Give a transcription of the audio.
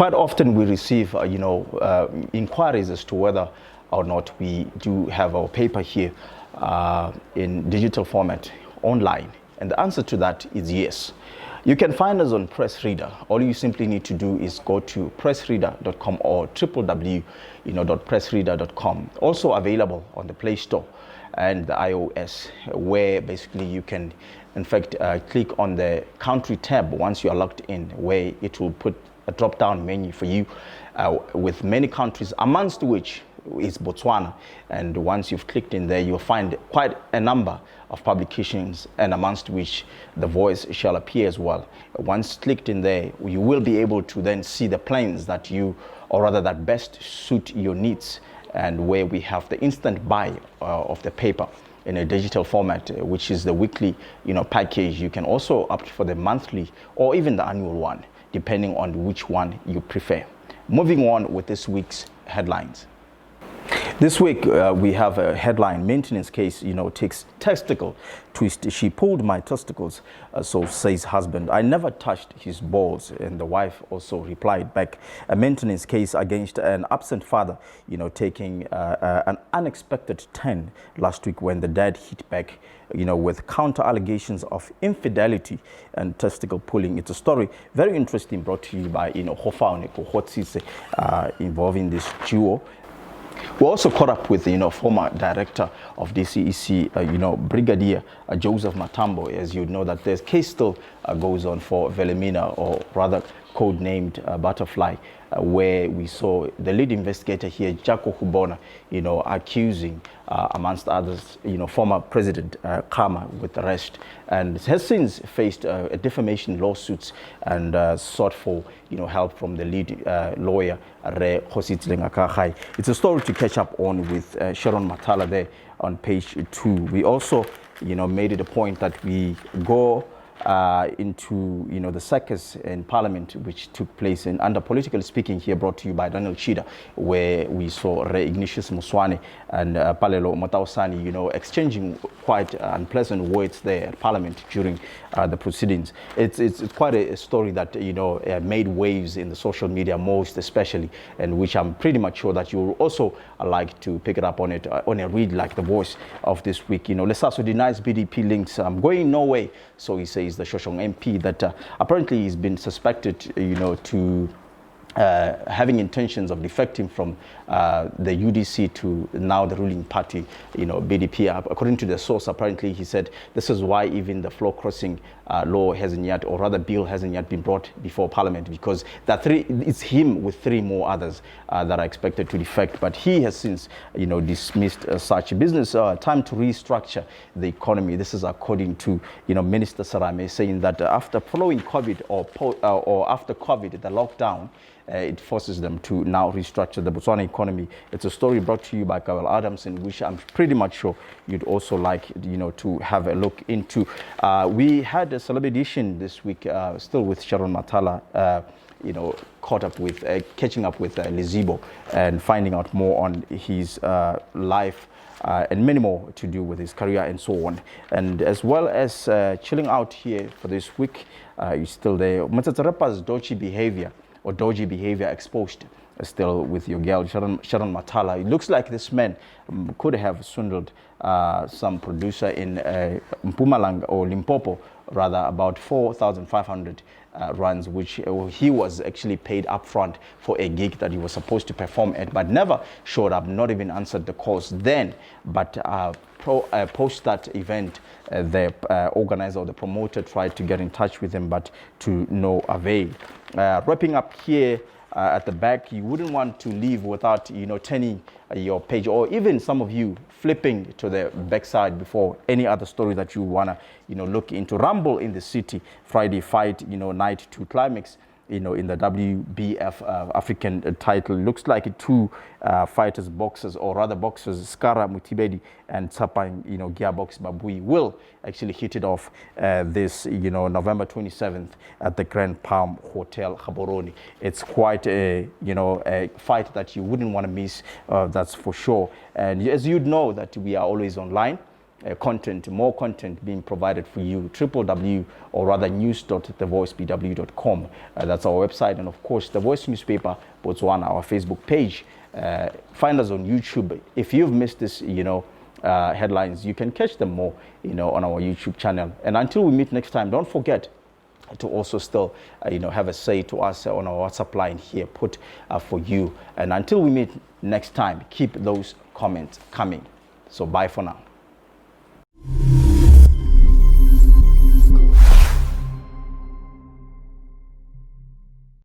Quite often we receive, inquiries as to whether or not we do have our paper here in digital format online. And the answer to that is yes. You can find us on Press Reader. All you simply need to do is go to pressreader.com or www.pressreader.com. Also available on the Play Store and the iOS, where basically you can, in fact, click on the country tab once you are logged in, where it will put a drop-down menu for you with many countries, amongst which is Botswana. And once you've clicked in there, you'll find quite a number of publications, and amongst which the Voice shall appear as well. Once clicked in there, you will be able to then see the plans that that best suit your needs, and where we have the instant buy of the paper in a digital format, which is the weekly package. You can also opt for the monthly or even the annual one, depending on which one you prefer. Moving on with this week's headlines. This week, we have a headline: maintenance case, takes testicle twist. She pulled my testicles, so says husband. I never touched his balls. And the wife also replied back. A maintenance case against an absent father, taking an unexpected turn last week when the dad hit back, with counter allegations of infidelity and testicle pulling. It's a story very interesting, brought to you by Hofa Oneko involving this duo. We also caught up with former director of DCEC, Brigadier Joseph Matambo. As you know, that this case still goes on for Velemina, or rather codenamed Butterfly, where we saw the lead investigator here, Jaco Hubona, accusing, amongst others, former President Kama with arrest, and has since faced defamation lawsuits and sought for help from the lead lawyer, Re Khositslenga. It's a story to catch up on with Sharon Matala there on page 2. We also, made it a point that we go into the circus in Parliament, which took place in Under Political Speaking here, brought to you by Daniel Chida, where we saw Re Ignatius Muswane and Palelo Matausani, exchanging quite unpleasant words there at Parliament during the proceedings. It's quite a story that made waves in the social media, most especially, and which I'm pretty much sure that you will also like to pick it up on it on a read like the Voice of this week. Lesaso denies BDP links. I'm going no way, so he says, the Shoshong MP, that apparently he's been suspected, to having intentions of defecting from the UDC to now the ruling party, BDP. According to the source, apparently he said this is why even the floor crossing law hasn't yet, or rather bill hasn't yet been brought before Parliament, because it's him with 3 more others that are expected to defect. But he has since, dismissed such business. Time to restructure the economy. This is according to, Minister Sarame, saying that after following COVID or after COVID, the lockdown, it forces them to now restructure the Botswana economy. It's a story brought to you by Kawel Adamson, which I'm pretty much sure you'd also like, to have a look into. We had a celebration this week, still with Sharon Matala, catching up with Lizibo and finding out more on his life and many more to do with his career and so on. And as well as chilling out here for this week, you're still there. Mtsatsarepa's dodgy behavior exposed, still with your girl Sharon Matala. It looks like this man could have swindled some producer in Mpumalanga, or Limpopo rather, about 4,500 runs, which he was actually paid upfront for a gig that he was supposed to perform at, but never showed up, not even answered the calls then. But post that event, the organizer or the promoter tried to get in touch with him, but to no avail. Wrapping up here at the back, you wouldn't want to leave without turning your page, or even some of you flipping to the backside before any other story that you wanna look into. Rumble in the city, Friday fight night to climax in the WBF African title. Looks like 2 fighters, boxers, or rather boxers, Skara Mutibedi and Tsapang, Gearbox Babui, will actually hit it off this, November 27th at the Grand Palm Hotel, Gaborone. It's quite a, a fight that you wouldn't want to miss, that's for sure. And as you'd know that we are always online, content, more content being provided for you. www or rather news.thevoicebw.com. That's our website, and of course the Voice newspaper Botswana, our Facebook page. Find us on YouTube. If you've missed this, headlines, you can catch them more, on our YouTube channel. And until we meet next time, don't forget to also still, have a say to us on our WhatsApp line here put for you. And until we meet next time, keep those comments coming. So bye for now.